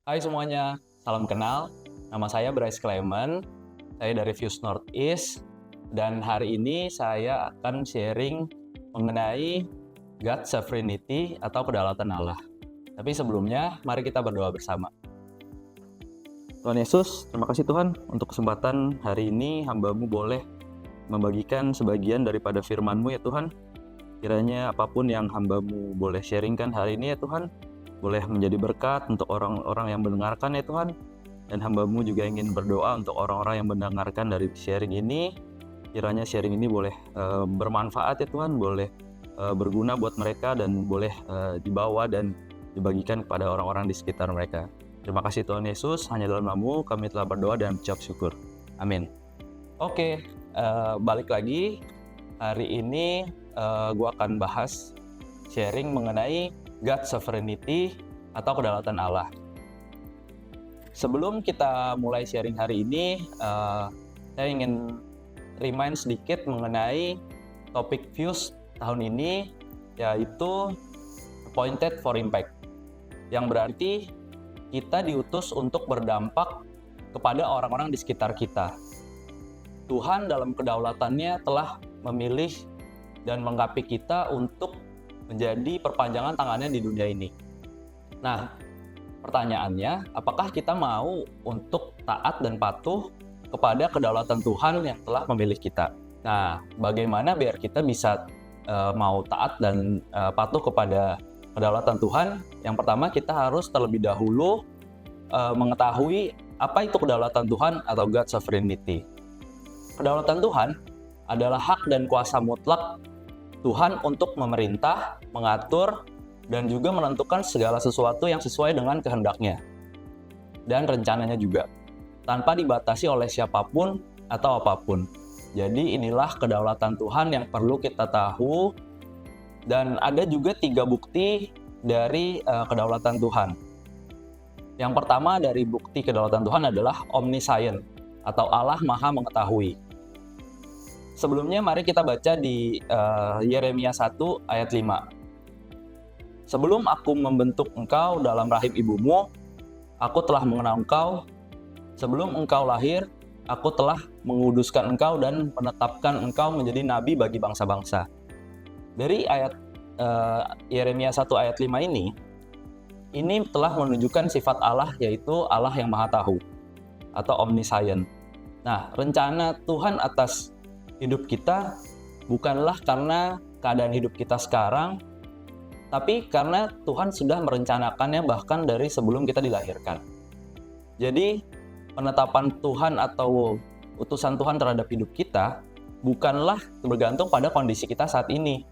Hai semuanya, salam kenal. Nama saya Bryce Clement, saya dari Fuse Northeast, dan hari ini saya akan sharing mengenai God Sovereignty atau kedaulatan Allah. Tapi sebelumnya, mari kita berdoa bersama. Tuhan Yesus, terima kasih Tuhan untuk kesempatan hari ini hamba-Mu boleh membagikan sebagian daripada firman-Mu ya Tuhan. Kiranya apapun yang hamba-Mu boleh sharingkan hari ini ya Tuhan, boleh menjadi berkat untuk orang-orang yang mendengarkan ya Tuhan. Dan hamba-Mu juga ingin berdoa untuk orang-orang yang mendengarkan dari sharing ini. Kiranya sharing ini boleh bermanfaat ya Tuhan, boleh berguna buat mereka dan boleh dibawa dan dibagikan kepada orang-orang di sekitar mereka. Terima kasih Tuhan Yesus, hanya dalam nama-Mu kami telah berdoa dan mengucap syukur. Amin. Oke, balik lagi. Hari ini gue akan bahas sharing mengenai God Sovereignty atau kedaulatan Allah. Sebelum kita mulai sharing hari ini, saya ingin remind sedikit mengenai topik Fuse tahun ini, yaitu Appointed for Impact, yang berarti kita diutus untuk berdampak kepada orang-orang di sekitar kita. Tuhan dalam kedaulatannya telah memilih dan menggapai kita untuk menjadi perpanjangan tangannya di dunia ini. Nah, pertanyaannya, apakah kita mau untuk taat dan patuh kepada kedaulatan Tuhan yang telah memilih kita? Nah, bagaimana biar kita bisa mau taat dan patuh kepada kedaulatan Tuhan? Yang pertama, kita harus terlebih dahulu mengetahui apa itu kedaulatan Tuhan atau God Sovereignty. Kedaulatan Tuhan adalah hak dan kuasa mutlak Tuhan untuk memerintah, mengatur, dan juga menentukan segala sesuatu yang sesuai dengan kehendaknya dan rencananya juga, tanpa dibatasi oleh siapapun atau apapun. Jadi inilah kedaulatan Tuhan yang perlu kita tahu, dan ada juga 3 bukti dari kedaulatan Tuhan. Yang pertama dari bukti kedaulatan Tuhan adalah omniscient atau Allah Maha Mengetahui. Sebelumnya mari kita baca di Yeremia 1 ayat 5. Sebelum aku membentuk engkau dalam rahim ibumu, aku telah mengenal engkau. Sebelum engkau lahir, aku telah menguduskan engkau dan menetapkan engkau menjadi nabi bagi bangsa-bangsa. Dari ayat Yeremia 1 ayat 5 ini telah menunjukkan sifat Allah, yaitu Allah yang Maha Tahu atau omniscient. Nah, rencana Tuhan atas hidup kita bukanlah karena keadaan hidup kita sekarang, tapi karena Tuhan sudah merencanakannya bahkan dari sebelum kita dilahirkan. Jadi penetapan Tuhan atau utusan Tuhan terhadap hidup kita bukanlah bergantung pada kondisi kita saat ini,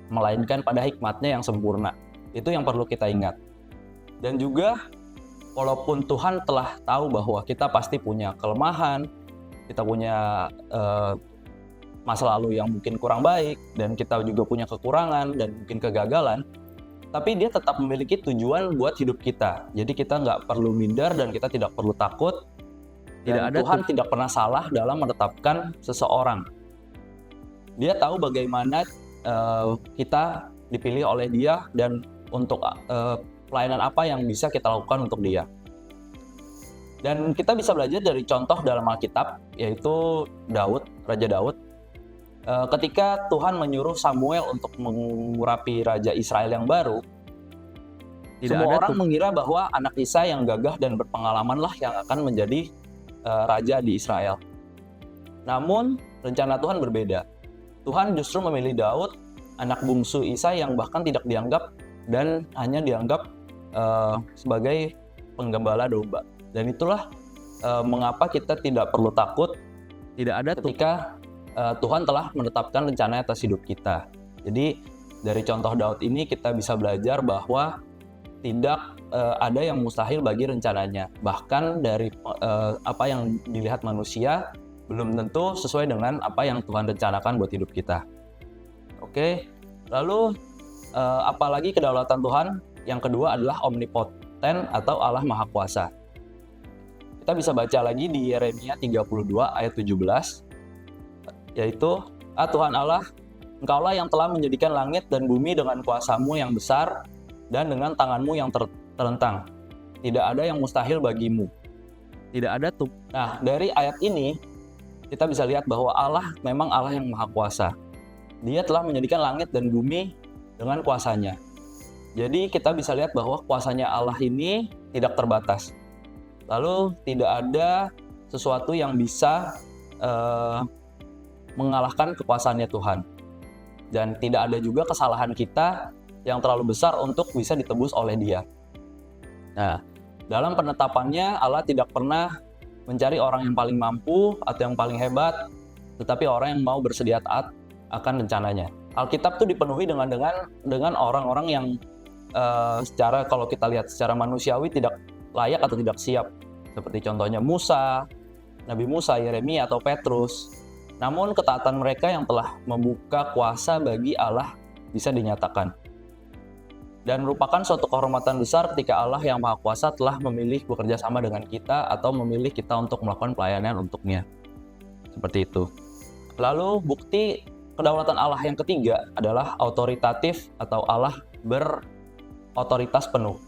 melainkan pada hikmatnya yang sempurna. Itu yang perlu kita ingat. Dan juga walaupun Tuhan telah tahu bahwa kita pasti punya kelemahan, kita punya masa lalu yang mungkin kurang baik, dan kita juga punya kekurangan dan mungkin kegagalan, tapi dia tetap memiliki tujuan buat hidup kita. Jadi kita nggak perlu minder dan kita tidak perlu takut. Tuhan tidak pernah salah dalam menetapkan seseorang. Dia tahu bagaimana kita dipilih oleh dia dan untuk pelayanan apa yang bisa kita lakukan untuk dia. Dan kita bisa belajar dari contoh dalam Alkitab, yaitu Raja Daud. Ketika Tuhan menyuruh Samuel untuk mengurapi Raja Israel yang baru, semua orang mengira bahwa anak Isai yang gagah dan berpengalaman lah yang akan menjadi raja di Israel. Namun rencana Tuhan berbeda. Tuhan justru memilih Daud, anak bungsu Isai yang bahkan tidak dianggap dan hanya dianggap sebagai penggembala domba. Dan itulah mengapa kita tidak perlu takut ketika Tuhan telah menetapkan rencana atas hidup kita. Jadi dari contoh Daud ini kita bisa belajar bahwa tidak ada yang mustahil bagi rencananya. Bahkan dari apa yang dilihat manusia belum tentu sesuai dengan apa yang Tuhan rencanakan buat hidup kita. Oke, lalu apalagi kedaulatan Tuhan? Yang kedua adalah omnipotent atau Allah Maha Kuasa. Kita bisa baca lagi di Yeremia 32 ayat 17, yaitu Tuhan Allah, Engkaulah yang telah menjadikan langit dan bumi dengan kuasamu yang besar dan dengan tanganmu yang terentang. tidak ada yang mustahil bagimu. Tidak ada tuh. Nah, dari ayat ini kita bisa lihat bahwa Allah memang Allah yang maha kuasa. Dia telah menjadikan langit dan bumi dengan kuasanya. Jadi kita bisa lihat bahwa kuasanya Allah ini tidak terbatas. Lalu tidak ada sesuatu yang bisa mengalahkan kekuasaannya Tuhan. Dan tidak ada juga kesalahan kita yang terlalu besar untuk bisa ditebus oleh Dia. Nah, dalam penetapannya Allah tidak pernah mencari orang yang paling mampu atau yang paling hebat, tetapi orang yang mau bersedia taat akan rencananya. Alkitab tuh dipenuhi dengan orang-orang yang secara, kalau kita lihat secara manusiawi, tidak layak atau tidak siap. Seperti contohnya Musa, Nabi Musa, Yeremia, atau Petrus. Namun ketaatan mereka yang telah membuka kuasa bagi Allah bisa dinyatakan. Dan merupakan suatu kehormatan besar ketika Allah yang Maha Kuasa telah memilih bekerja sama dengan kita atau memilih kita untuk melakukan pelayanan untuknya. Seperti itu. Lalu bukti kedaulatan Allah yang ketiga adalah autoritatif atau Allah berotoritas penuh.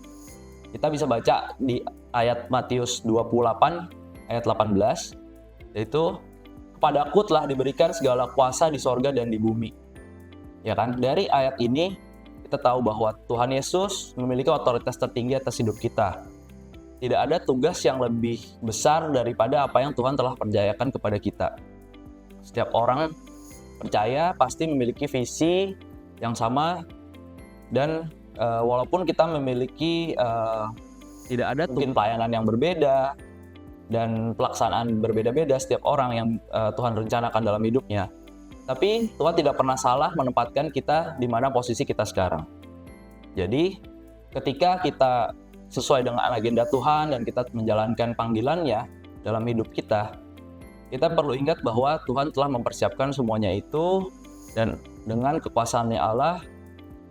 Kita bisa baca di ayat Matius 28 ayat 18, yaitu kepadaku telah diberikan segala kuasa di sorga dan di bumi. Ya kan? Dari ayat ini kita tahu bahwa Tuhan Yesus memiliki otoritas tertinggi atas hidup kita. Tidak ada tugas yang lebih besar daripada apa yang Tuhan telah percayakan kepada kita. Setiap orang percaya pasti memiliki visi yang sama, dan walaupun kita memiliki tidak ada mungkin pelayanan yang berbeda dan pelaksanaan berbeda-beda setiap orang yang Tuhan rencanakan dalam hidupnya, tapi Tuhan tidak pernah salah menempatkan kita di mana posisi kita sekarang. Jadi ketika kita sesuai dengan agenda Tuhan dan kita menjalankan panggilannya dalam hidup kita, kita perlu ingat bahwa Tuhan telah mempersiapkan semuanya itu, dan dengan kekuasaannya Allah,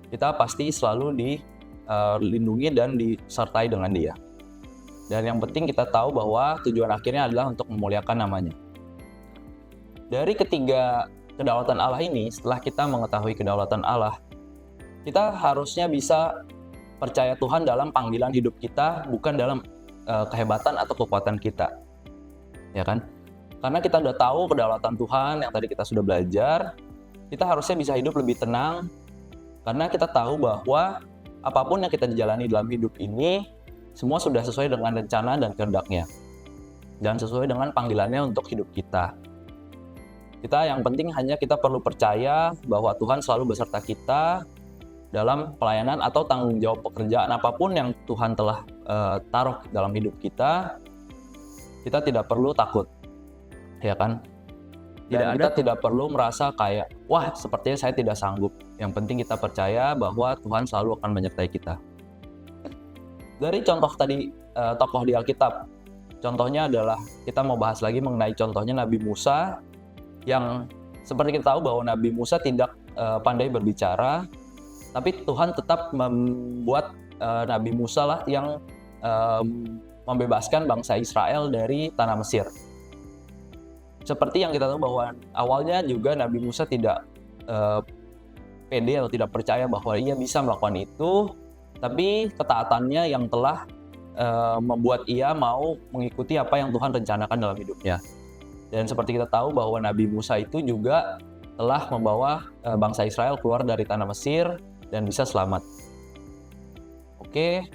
kita pasti selalu dilindungi dan disertai dengan Dia. Dan yang penting kita tahu bahwa tujuan akhirnya adalah untuk memuliakan namanya. Dari ketiga kedaulatan Allah ini, setelah kita mengetahui kedaulatan Allah, kita harusnya bisa percaya Tuhan dalam panggilan hidup kita, bukan dalam kehebatan atau kekuatan kita. Ya kan? Karena kita udah tahu kedaulatan Tuhan yang tadi kita sudah belajar, kita harusnya bisa hidup lebih tenang, karena kita tahu bahwa apapun yang kita jalani dalam hidup ini, semua sudah sesuai dengan rencana dan kehendak-Nya, dan sesuai dengan panggilannya untuk hidup kita. Kita yang penting hanya kita perlu percaya bahwa Tuhan selalu beserta kita dalam pelayanan atau tanggung jawab pekerjaan apapun yang Tuhan telah taruh dalam hidup kita. Kita tidak perlu takut, ya kan? Kita tidak perlu merasa kayak, wah sepertinya saya tidak sanggup. Yang penting kita percaya bahwa Tuhan selalu akan menyertai kita. Dari contoh tadi tokoh di Alkitab, contohnya adalah kita mau bahas lagi mengenai contohnya Nabi Musa, yang seperti kita tahu bahwa Nabi Musa tidak pandai berbicara, tapi Tuhan tetap membuat Nabi Musa lah yang membebaskan bangsa Israel dari tanah Mesir. Seperti yang kita tahu bahwa awalnya juga Nabi Musa tidak pede atau tidak percaya bahwa ia bisa melakukan itu, tapi ketaatannya yang telah membuat ia mau mengikuti apa yang Tuhan rencanakan dalam hidupnya. Dan seperti kita tahu bahwa Nabi Musa itu juga telah membawa bangsa Israel keluar dari tanah Mesir dan bisa selamat. Oke,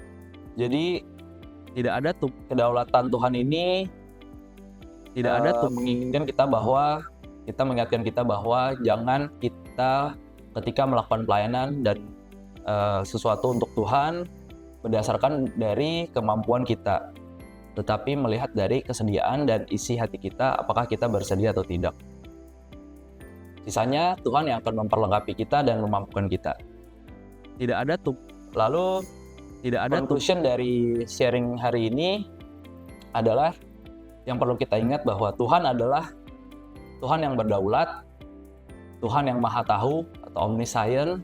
jadi tidak ada kedaulatan Tuhan ini, tidak ada menginginkan kita mengingatkan kita bahwa jangan kita ketika melakukan pelayanan dan sesuatu untuk Tuhan berdasarkan dari kemampuan kita, tetapi melihat dari kesediaan dan isi hati kita, apakah kita bersedia atau tidak. Sisanya Tuhan yang akan memperlengkapi kita dan memampukan kita. Lalu tidak ada conclusion dari sharing hari ini adalah yang perlu kita ingat bahwa Tuhan adalah Tuhan yang berdaulat, Tuhan yang maha tahu atau omniscient,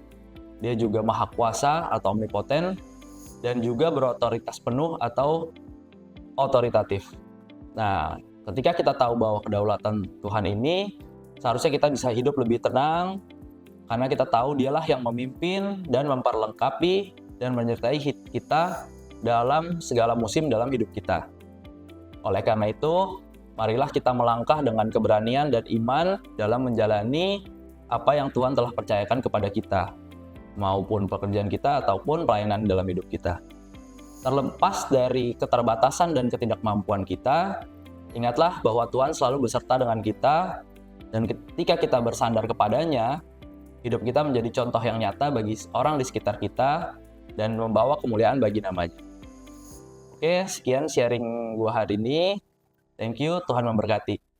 Dia juga maha kuasa atau omnipoten, dan juga berotoritas penuh atau otoritatif. Nah, ketika kita tahu bahwa kedaulatan Tuhan ini, seharusnya kita bisa hidup lebih tenang, karena kita tahu Dialah yang memimpin dan memperlengkapi dan menyertai kita dalam segala musim dalam hidup kita. Oleh karena itu, marilah kita melangkah dengan keberanian dan iman dalam menjalani apa yang Tuhan telah percayakan kepada kita, maupun pekerjaan kita ataupun pelayanan dalam hidup kita. Terlepas dari keterbatasan dan ketidakmampuan kita, ingatlah bahwa Tuhan selalu beserta dengan kita, dan ketika kita bersandar kepadanya, hidup kita menjadi contoh yang nyata bagi orang di sekitar kita dan membawa kemuliaan bagi namanya. Oke, sekian sharing gua hari ini. Thank you, Tuhan memberkati.